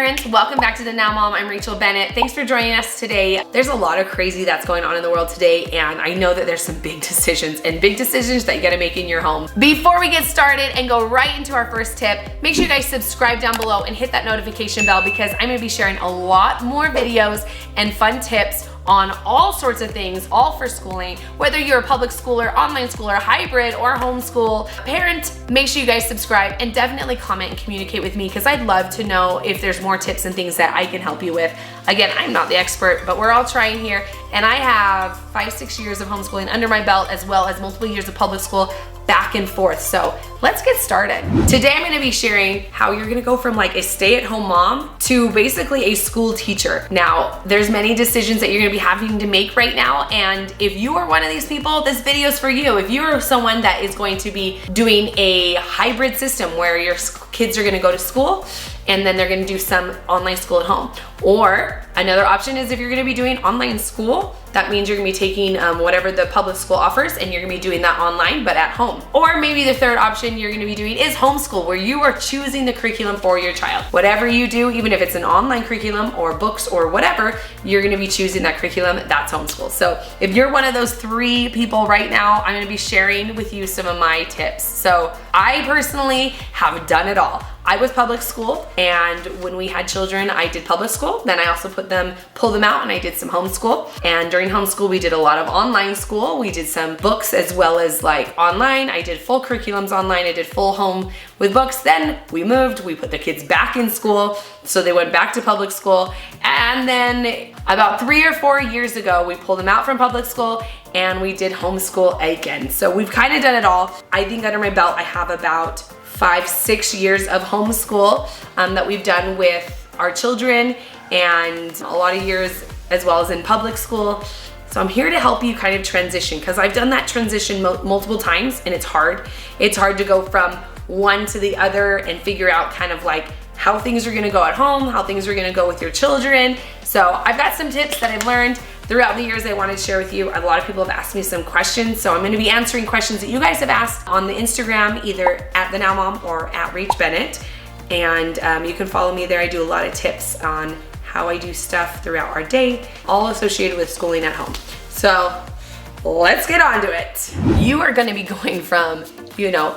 parents, welcome back to the Now Mom. I'm Rachel Bennett. Thanks for joining us today. There's a lot of crazy that's going on in the world today, and I know that there's some big decisions that you gotta make in your home. Before we get started and go right into our first tip, make sure you guys subscribe down below and hit that notification bell because I'm gonna be sharing a lot more videos and fun tips on all sorts of things, all for schooling. Whether you're a public schooler, online schooler, hybrid, or homeschool parent, make sure you guys subscribe and definitely comment and communicate with me because I'd love to know if there's more tips and things that I can help you with. Again, I'm not the expert, but we're all trying here, and I have 5-6 years of homeschooling under my belt as well as multiple years of public school back and forth. So let's get started. Today I'm gonna be sharing how you're gonna go from like a stay-at-home mom to basically a school teacher. Now, there's many decisions that you're gonna be having to make right now, and if you are one of these people, this video is for you. If you're someone that is going to be doing a hybrid system where your kids are gonna go to school and then they're gonna do some online school at home. Or another option is if you're gonna be doing online school, that means you're gonna be taking whatever the public school offers and you're gonna be doing that online but at home. Or maybe the third option you're gonna be doing is homeschool, where you are choosing the curriculum for your child. Whatever you do, even if it's an online curriculum or books or whatever, you're gonna be choosing that curriculum, that's homeschool. So if you're one of those three people right now, I'm gonna be sharing with you some of my tips. So I personally have done it all. I was public school, and when we had children, I did public school. Then I also pulled them out and I did some homeschool. And during homeschool, we did a lot of online school. We did some books as well as like online. I did full curriculums online. I did full home with books. Then we moved, we put the kids back in school. So they went back to public school. And then about 3 or 4 years ago, we pulled them out from public school and we did homeschool again. So we've kind of done it all. I think under my belt, I have about 5-6 years of homeschool that we've done with our children, and a lot of years as well as in public school. So I'm here to help you kind of transition, because I've done that transition multiple times and it's hard. It's hard to go from one to the other and figure out kind of like how things are gonna go at home, how things are gonna go with your children. So I've got some tips that I've learned throughout the years I wanted to share with you. A lot of people have asked me some questions, so I'm gonna be answering questions that you guys have asked on the Instagram, either at the Now Mom or at Rach Bennett. And you can follow me there. I do a lot of tips on how I do stuff throughout our day, all associated with schooling at home. So let's get on to it. You are gonna be going from,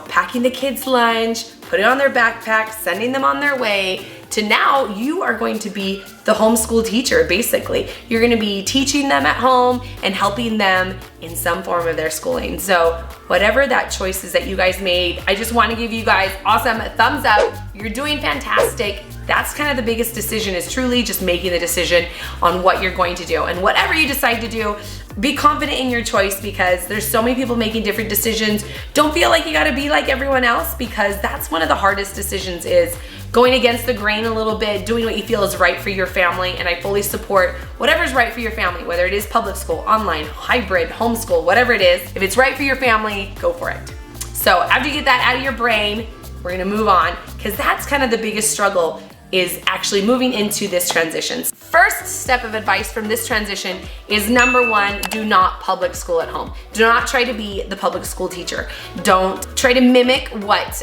packing the kids' lunch, putting on their backpack, sending them on their way, to now you are going to be the homeschool teacher, basically. You're gonna be teaching them at home and helping them in some form of their schooling. So whatever that choice is that you guys made, I just wanna give you guys awesome thumbs up. You're doing fantastic. That's kind of the biggest decision, is truly just making the decision on what you're going to do. And whatever you decide to do, be confident in your choice, because there's so many people making different decisions. Don't feel like you gotta be like everyone else, because that's one of the hardest decisions, is going against the grain a little bit, doing what you feel is right for your family. And I fully support whatever's right for your family, whether it is public school, online, hybrid, homeschool, whatever it is. If it's right for your family, go for it. So after you get that out of your brain, we're gonna move on, because that's kind of the biggest struggle, is actually moving into this transition. First step of advice from this transition is, number one, do not public school at home. Do not try to be the public school teacher. Don't try to mimic what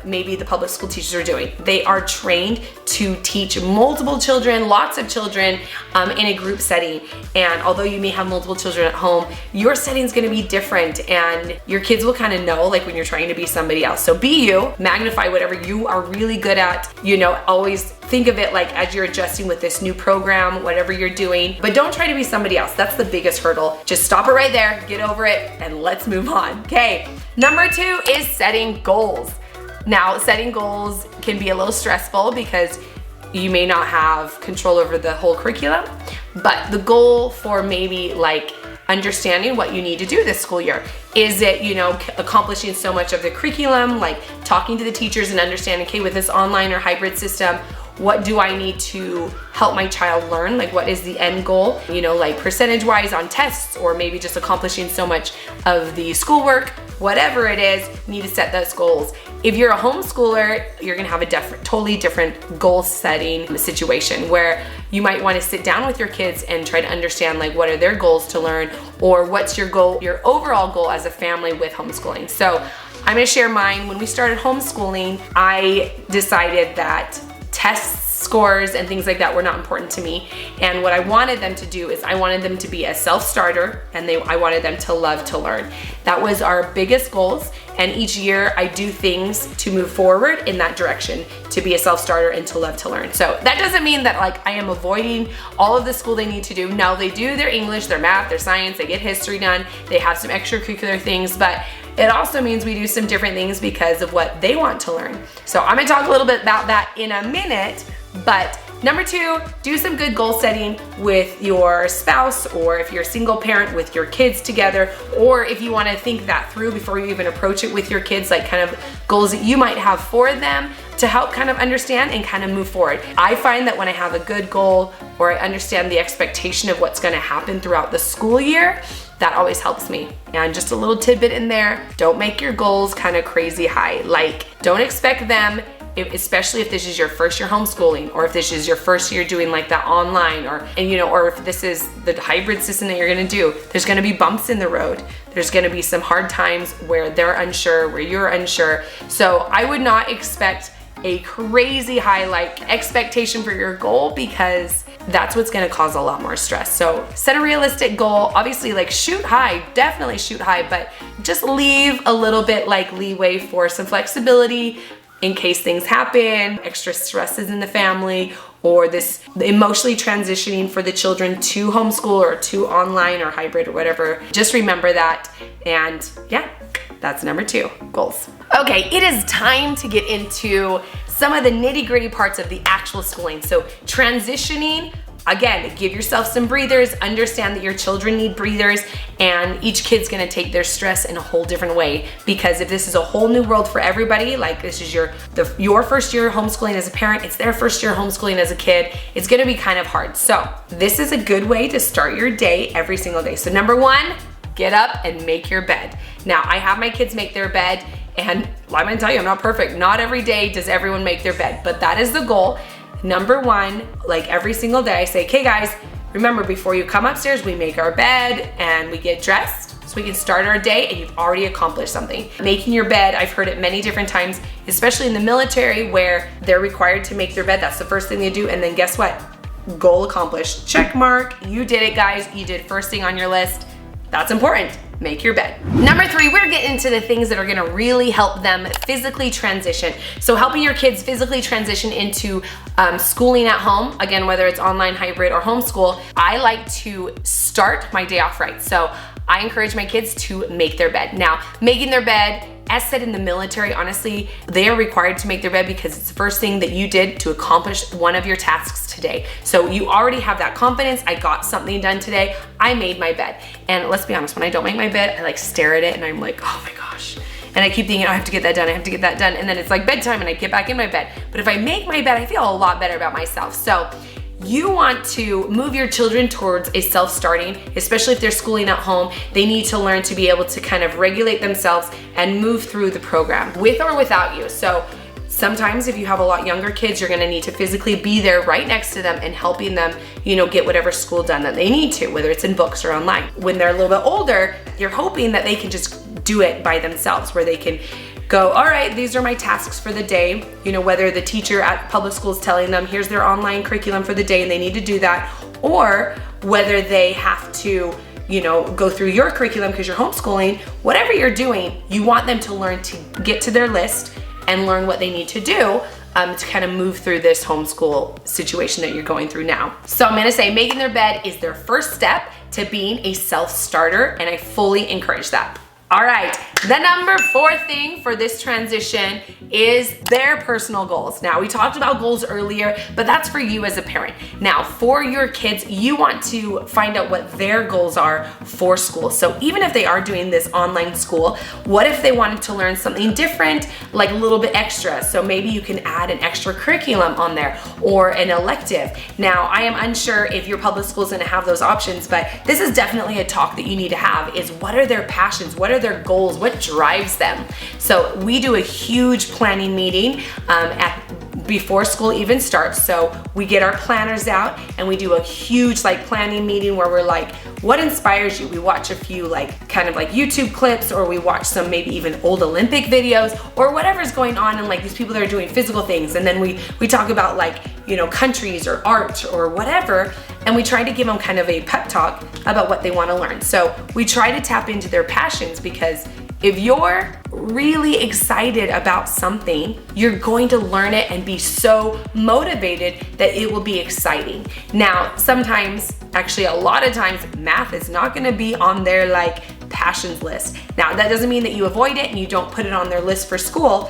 maybe the public school teachers are doing. They are trained to teach multiple children, lots of children in a group setting. And although you may have multiple children at home, your setting is gonna be different, and your kids will kind of know like when you're trying to be somebody else. So be you, magnify whatever you are really good at, always think of it like as you're adjusting with this new program, whatever you're doing, but don't try to be somebody else. That's the biggest hurdle. Just stop it right there, get over it, and let's move on. Okay, number 2 is setting goals. Now, setting goals can be a little stressful because you may not have control over the whole curriculum, but the goal for maybe like understanding what you need to do this school year. Is it, accomplishing so much of the curriculum, like talking to the teachers and understanding, okay, with this online or hybrid system, what do I need to help my child learn? Like, what is the end goal? Like percentage-wise on tests, or maybe just accomplishing so much of the schoolwork. Whatever it is, you need to set those goals. If you're a homeschooler, you're gonna have a totally different goal setting situation, where you might wanna sit down with your kids and try to understand like what are their goals to learn, or what's your goal, your overall goal as a family with homeschooling. So I'm gonna share mine. When we started homeschooling, I decided that tests scores and things like that were not important to me. And what I wanted them to do is I wanted them to be a self-starter, and I wanted them to love to learn. That was our biggest goals. And each year I do things to move forward in that direction, to be a self-starter and to love to learn. So that doesn't mean that like I am avoiding all of the school they need to do. No, they do their English, their math, their science, they get history done, they have some extracurricular things, but it also means we do some different things because of what they want to learn. So I'm gonna talk a little bit about that in a minute, but number 2, do some good goal setting with your spouse, or if you're a single parent, with your kids together, or if you want to think that through before you even approach it with your kids, like kind of goals that you might have for them to help kind of understand and kind of move forward. I find that when I have a good goal, or I understand the expectation of what's going to happen throughout the school year, that always helps me. And just a little tidbit in there, don't make your goals kind of crazy high. Like, don't expect them, especially if this is your first year homeschooling, or if this is your first year doing like that online, or if this is the hybrid system that you're gonna do, there's gonna be bumps in the road. There's gonna be some hard times where they're unsure, where you're unsure. So I would not expect a crazy high like expectation for your goal, because that's what's gonna cause a lot more stress. So set a realistic goal. Obviously, like, shoot high, definitely shoot high, but just leave a little bit like leeway for some flexibility in case things happen, extra stresses in the family, or this emotionally transitioning for the children to homeschool or to online or hybrid or whatever. Just remember that. And yeah, that's number 2, goals. Okay, it is time to get into some of the nitty-gritty parts of the actual schooling. So transitioning, again, give yourself some breathers, understand that your children need breathers, and each kid's gonna take their stress in a whole different way, because if this is a whole new world for everybody, like this is your first year homeschooling as a parent, it's their first year homeschooling as a kid, it's gonna be kind of hard. So this is a good way to start your day every single day. So number 1, get up and make your bed. Now, I have my kids make their bed, and I'm gonna tell you, I'm not perfect. Not every day does everyone make their bed, but that is the goal. Number 1, like every single day, I say, okay guys, remember, before you come upstairs, we make our bed and we get dressed so we can start our day, and you've already accomplished something. Making your bed, I've heard it many different times, especially in the military where they're required to make their bed. That's the first thing they do, and then guess what? Goal accomplished. Check mark, you did it guys, you did first thing on your list. That's important. Make your bed. Number 3, we're getting into the things that are gonna really help them physically transition. So helping your kids physically transition into schooling at home, again, whether it's online, hybrid, or homeschool, I like to start my day off right. So I encourage my kids to make their bed. Now, making their bed, as said, in the military, honestly, they are required to make their bed because it's the first thing that you did to accomplish one of your tasks today. So you already have that confidence. I got something done today. I made my bed. And let's be honest, when I don't make my bed, I like stare at it and I'm like, oh my gosh. And I keep thinking, oh, I have to get that done, I have to get that done. And then it's like bedtime and I get back in my bed. But if I make my bed, I feel a lot better about myself. So you want to move your children towards a self-starting, especially if they're schooling at home. They need to learn to be able to kind of regulate themselves and move through the program, with or without you. So sometimes if you have a lot younger kids, you're gonna need to physically be there right next to them and helping them, get whatever school done that they need to, whether it's in books or online. When they're a little bit older, you're hoping that they can just do it by themselves, where they can go, all right, these are my tasks for the day. Whether the teacher at public school is telling them, here's their online curriculum for the day and they need to do that, or whether they have to, go through your curriculum because you're homeschooling. Whatever you're doing, you want them to learn to get to their list and learn what they need to do to kind of move through this homeschool situation that you're going through now. So I'm gonna say making their bed is their first step to being a self-starter, and I fully encourage that. All right, the number 4 thing for this transition is their personal goals. Now, we talked about goals earlier, but that's for you as a parent. Now, for your kids, you want to find out what their goals are for school. So even if they are doing this online school, what if they wanted to learn something different, like a little bit extra? So maybe you can add an extra curriculum on there or an elective. Now, I am unsure if your public school is gonna have those options, but this is definitely a talk that you need to have, is what are their passions? What are their goals? What drives them? So we do a huge planning meeting before school even starts. So we get our planners out and we do a huge like planning meeting where we're like, what inspires you? We watch a few like kind of like YouTube clips, or we watch some maybe even old Olympic videos or whatever's going on, and like these people that are doing physical things. And then we talk about like, you know, countries or art or whatever, and we try to give them kind of a pep talk about what they want to learn. So we try to tap into their passions, because if you're really excited about something, you're going to learn it and be so motivated that it will be exciting. Now, sometimes, actually a lot of times, math is not gonna be on their like passions list. Now, that doesn't mean that you avoid it and you don't put it on their list for school,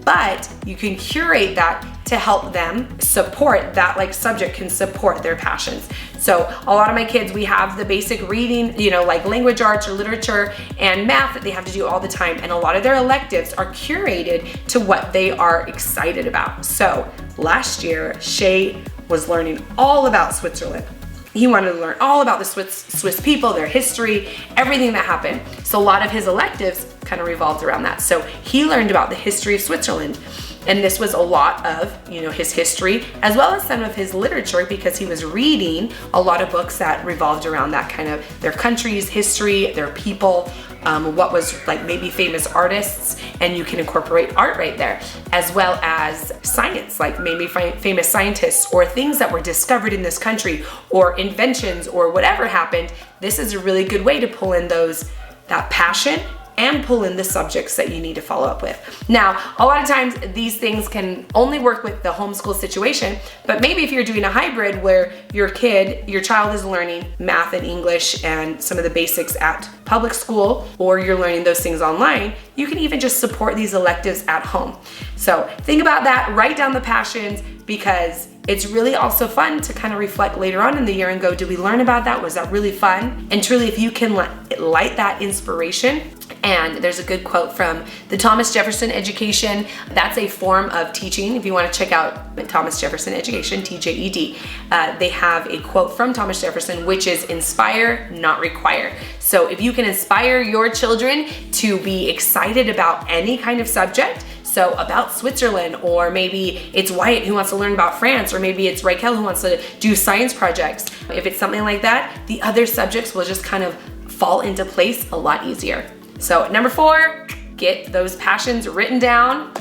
but you can curate that to help them support that like subject can support their passions. So a lot of my kids, we have the basic reading, you know, like language arts or literature and math that they have to do all the time. And a lot of their electives are curated to what they are excited about. So last year, Shay was learning all about Switzerland. He wanted to learn all about the Swiss people, their history, everything that happened. So a lot of his electives kind of revolved around that. So he learned about the history of Switzerland. And this was a lot of, you know, his history as well as some of his literature, because he was reading a lot of books that revolved around that kind of their country's history, their people, what was like maybe famous artists, and you can incorporate art right there, as well as science, like maybe famous scientists or things that were discovered in this country or inventions or whatever happened. This is a really good way to pull in that passion and pull in the subjects that you need to follow up with. Now, a lot of times these things can only work with the homeschool situation, but maybe if you're doing a hybrid where your child is learning math and English and some of the basics at public school, or you're learning those things online, you can even just support these electives at home. So think about that, write down the passions, because it's really also fun to kind of reflect later on in the year and go, did we learn about that? Was that really fun? And truly, if you can light that inspiration. And there's a good quote from the Thomas Jefferson Education. That's a form of teaching. If you want to check out Thomas Jefferson Education, TJED, they have a quote from Thomas Jefferson, which is inspire, not require. So if you can inspire your children to be excited about any kind of subject, so about Switzerland, or maybe it's Wyatt who wants to learn about France, or maybe it's Raquel who wants to do science projects. If it's something like that, the other subjects will just kind of fall into place a lot easier. So number 4, get those passions written down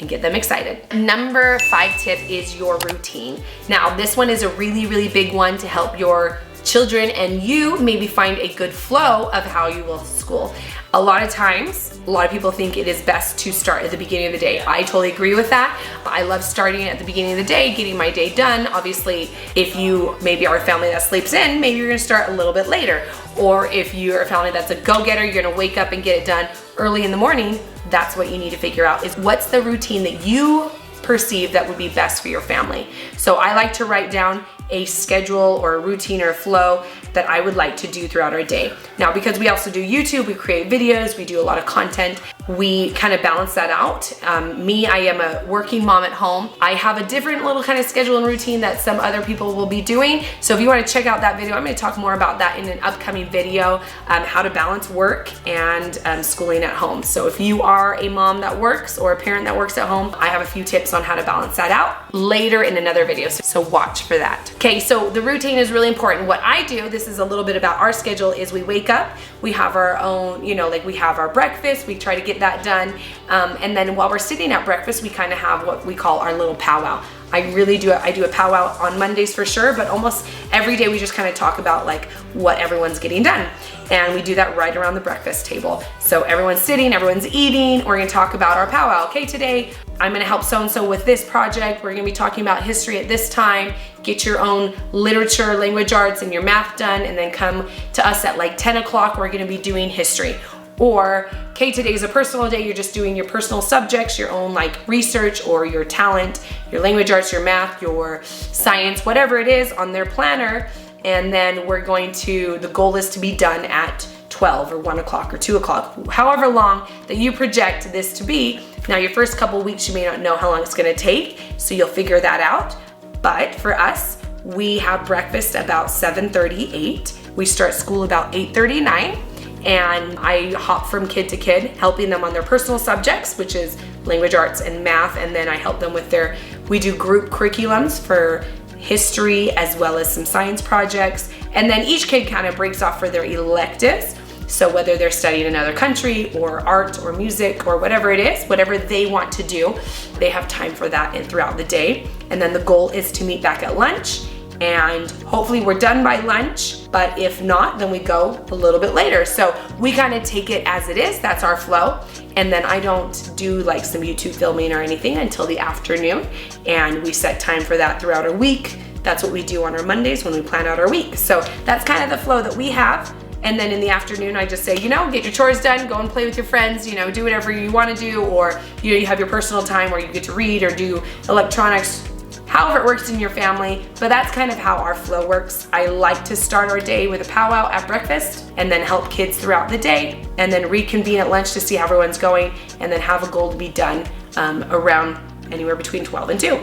and get them excited. Number 5 tip is your routine. Now, this one is a really, really big one to help your children and you maybe find a good flow of how you will school. A lot of times, a lot of people think it is best to start at the beginning of the day. I totally agree with that. I love starting at the beginning of the day, getting my day done. Obviously, if you maybe are a family that sleeps in, maybe you're gonna start a little bit later. Or if you're a family that's a go-getter, you're gonna wake up and get it done early in the morning. That's what you need to figure out, is what's the routine that you perceive that would be best for your family. So I like to write down a schedule or a routine or a flow that I would like to do throughout our day. Now, because we also do YouTube, we create videos, we do a lot of content, we kind of balance that out. Me, I am a working mom at home. I have a different little kind of schedule and routine that some other people will be doing. So if you want to check out that video, I'm going to talk more about that in an upcoming video, how to balance work and schooling at home. So if you are a mom that works or a parent that works at home, I have a few tips on how to balance that out later in another video. So watch for that. Okay, so the routine is really important. What I do, this is a little bit about our schedule, is we wake up, we have our own, like we have our breakfast, we try to get that done. And then while we're sitting at breakfast, we kind of have what we call our little powwow. I do a powwow on Mondays for sure, but almost every day we just kind of talk about like what everyone's getting done. And we do that right around the breakfast table. So everyone's sitting, everyone's eating, we're gonna talk about our powwow. Okay, today I'm gonna help so-and-so with this project. We're gonna be talking about history at this time. Get your own literature, language arts, and your math done, and then come to us at like 10 o'clock, we're gonna be doing history. Or, okay, today's a personal day, you're just doing your personal subjects, your own like research or your talent, your language arts, your math, your science, whatever it is on their planner. And then we're going to, the goal is to be done at 12 or 1 o'clock or 2 o'clock, however long that you project this to be. Now your first couple weeks, you may not know how long it's gonna take, so you'll figure that out. But for us, we have breakfast about 7:30, 8. We start school about 8:30, 9. And I hop from kid to kid, helping them on their personal subjects, which is language arts and math, and then I help them with their We do group curriculums for history as well as some science projects. And then each kid kind of breaks off for their electives. So whether they're studying another country or art or music or whatever it is, whatever they want to do, they have time for that throughout the day. And then the goal is to meet back at lunch, and hopefully we're done by lunch, but if not, then we go a little bit later. So we kind of take it as it is. That's our flow. And then I don't do like some YouTube filming or anything until the afternoon, and we set time for that throughout our week. That's what we do on our Mondays when we plan out our week. So that's kind of the flow that we have. And then in the afternoon, I just say, you know, get your chores done, go and play with your friends, you know, do whatever you want to do, or you have your personal time where you get to read or do electronics, however it works in your family. But that's kind of how our flow works. I like to start our day with a powwow at breakfast and then help kids throughout the day, and then reconvene at lunch to see how everyone's going, and then have a goal to be done around anywhere between 12 and 2.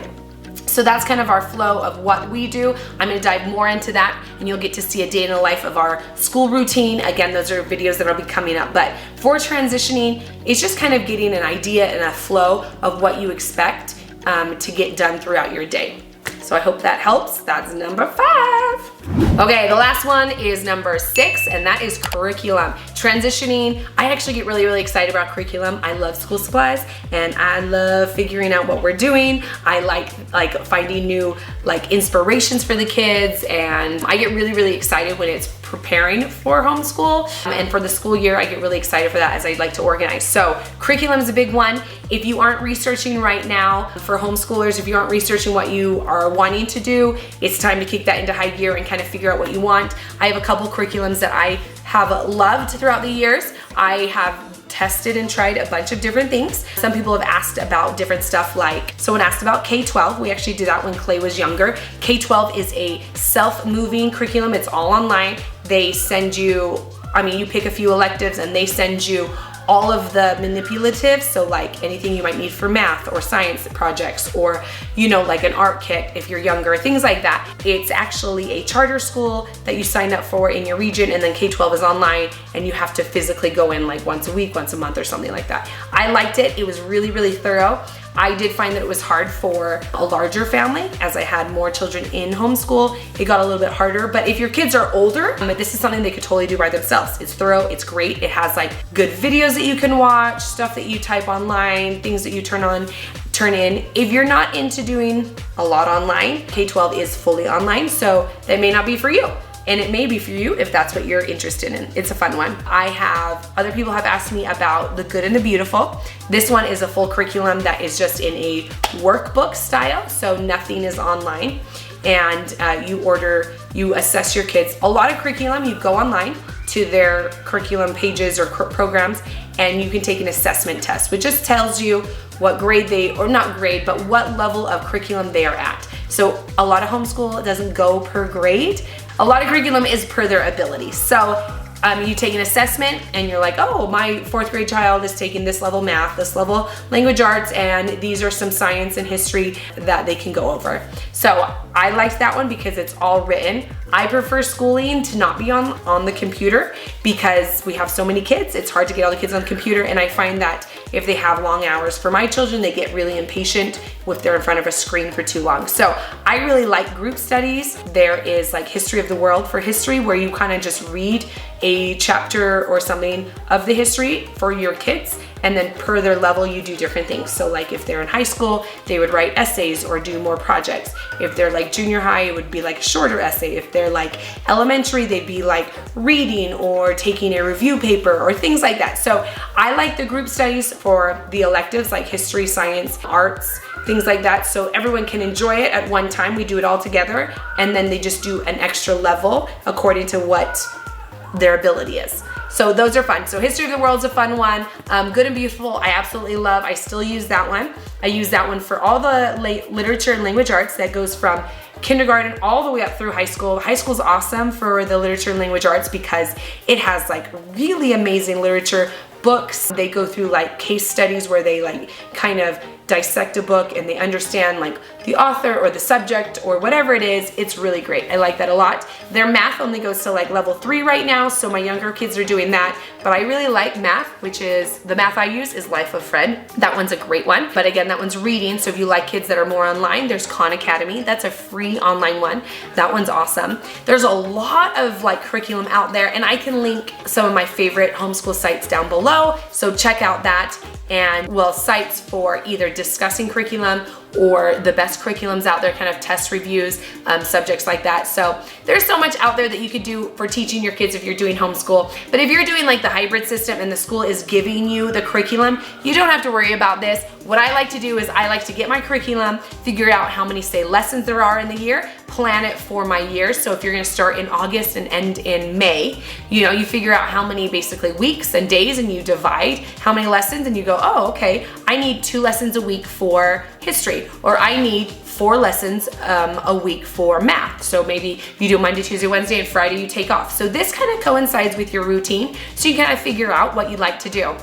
So that's kind of our flow of what we do. I'm gonna dive more into that, and you'll get to see a day in the life of our school routine. Again, those are videos that will be coming up. But for transitioning, it's just kind of getting an idea and a flow of what you expect to get done throughout your day. So I hope that helps. That's number 5. Okay, the last one is number 6, and that is curriculum. Transitioning, I actually get really, really excited about curriculum. I love school supplies, and I love figuring out what we're doing. I like finding new inspirations for the kids, and I get really, really excited when it's preparing for homeschool. And for the school year, I get really excited for that as I like to organize. So curriculum is a big one. If you aren't researching right now for homeschoolers, if you aren't researching what you are wanting to do, it's time to kick that into high gear and kind of figure out what you want. I have a couple curriculums that I have loved throughout the years. I have tested and tried a bunch of different things. Some people have asked about different stuff, like someone asked about K-12. We actually did that when Clay was younger. K-12 is a self-moving curriculum. It's all online. They send you, you pick a few electives and they send you all of the manipulatives, so like anything you might need for math or science projects, or like an art kit if you're younger, things like that. It's actually a charter school that you sign up for in your region, and then K-12 is online, and you have to physically go in like once a week, once a month, or something like that. I liked it. It was really, really thorough. I did find that it was hard for a larger family. As I had more children in homeschool, it got a little bit harder. But if your kids are older, this is something they could totally do by themselves. It's thorough, it's great. It has good videos that you can watch, stuff that you type online, things that you turn in. If you're not into doing a lot online, K-12 is fully online, so that may not be for you. And it may be for you if that's what you're interested in. It's a fun one. Other people have asked me about The Good and the Beautiful. This one is a full curriculum that is just in a workbook style, so nothing is online. And you assess your kids. A lot of curriculum, you go online to their curriculum pages or programs, and you can take an assessment test, which just tells you what grade but what level of curriculum they are at. So a lot of homeschool doesn't go per grade. A lot of curriculum is per their ability. So you take an assessment and you're like, oh, my 4th grade child is taking this level math, this level language arts, and these are some science and history that they can go over. So I liked that one because it's all written. I prefer schooling to not be on the computer because we have so many kids. It's hard to get all the kids on the computer, and I find that if they have long hours, for my children, they get really impatient if they're in front of a screen for too long. So I really like group studies. There is History of the World for history, where you kind of just read a chapter or something of the history for your kids, and then per their level you do different things. So if they're in high school, they would write essays or do more projects. If they're junior high, it would be a shorter essay. If they're elementary, they'd be reading or taking a review paper or things like that. So I like the group studies for the electives like history, science, arts, things like that, so everyone can enjoy it at one time. We do it all together, and then they just do an extra level according to what their ability is. So those are fun. So History of the World's a fun one. Good and Beautiful, I absolutely love. I still use that one. I use that one for all the literature and language arts that goes from kindergarten all the way up through high school. High school's awesome for the literature and language arts because it has really amazing literature books. They go through case studies where they kind of dissect a book and they understand like the author or the subject or whatever it is, it's really great. I like that a lot. Their math only goes to like level 3 right now, so my younger kids are doing that, but I really like math, which is, the math I use is Life of Fred. That one's a great one, but again, that one's reading, so if you like kids that are more online, there's Khan Academy. That's a free online one. That one's awesome. There's a lot of like curriculum out there, and I can link some of my favorite homeschool sites down below, so check out that. And well, sites for either discussing curriculum or the best curriculums out there, kind of test reviews, subjects like that. So there's so much out there that you could do for teaching your kids if you're doing homeschool. But if you're doing like the hybrid system and the school is giving you the curriculum, you don't have to worry about this. What I like to do is I like to get my curriculum, figure out how many, say, lessons there are in the year, plan it for my year. So if you're gonna start in August and end in May, you know, you figure out how many basically weeks and days and you divide how many lessons and you go, oh, okay, I need 2 lessons a week for history, or I need 4 lessons a week for math. So maybe you do Monday, Tuesday, Wednesday, and Friday you take off. So this kind of coincides with your routine, so you kind of figure out what you'd like to do.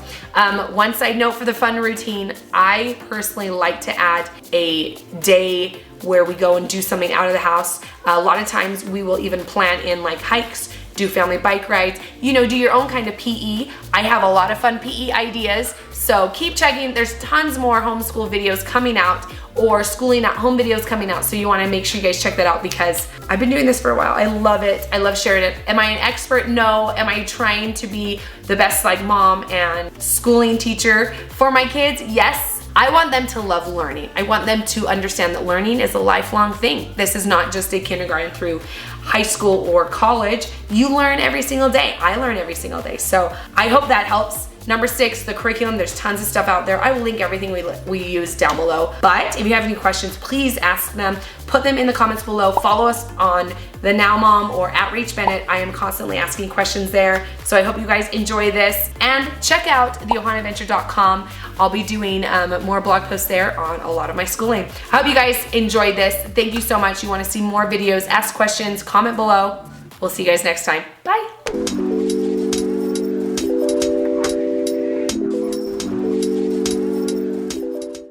One side note for the fun routine, I personally like to add a day where we go and do something out of the house. A lot of times we will even plan in like hikes, do family bike rides, you know, do your own kind of PE. I have a lot of fun PE ideas, so keep checking. There's tons more homeschool videos coming out, or schooling at home videos coming out, so you wanna make sure you guys check that out because I've been doing this for a while. I love it, I love sharing it. Am I an expert? No. Am I trying to be the best like mom and schooling teacher for my kids? Yes. I want them to love learning. I want them to understand that learning is a lifelong thing. This is not just a kindergarten through high school or college. You learn every single day. I learn every single day. So I hope that helps. Number 6, the curriculum. There's tons of stuff out there. I will link everything we use down below. But if you have any questions, please ask them. Put them in the comments below. Follow us on the Now Mom or at Rach Bennett. I am constantly asking questions there. So I hope you guys enjoy this. And check out theohanaadventure.com. I'll be doing more blog posts there on a lot of my schooling. I hope you guys enjoyed this. Thank you so much. You want to see more videos, ask questions, comment below. We'll see you guys next time. Bye.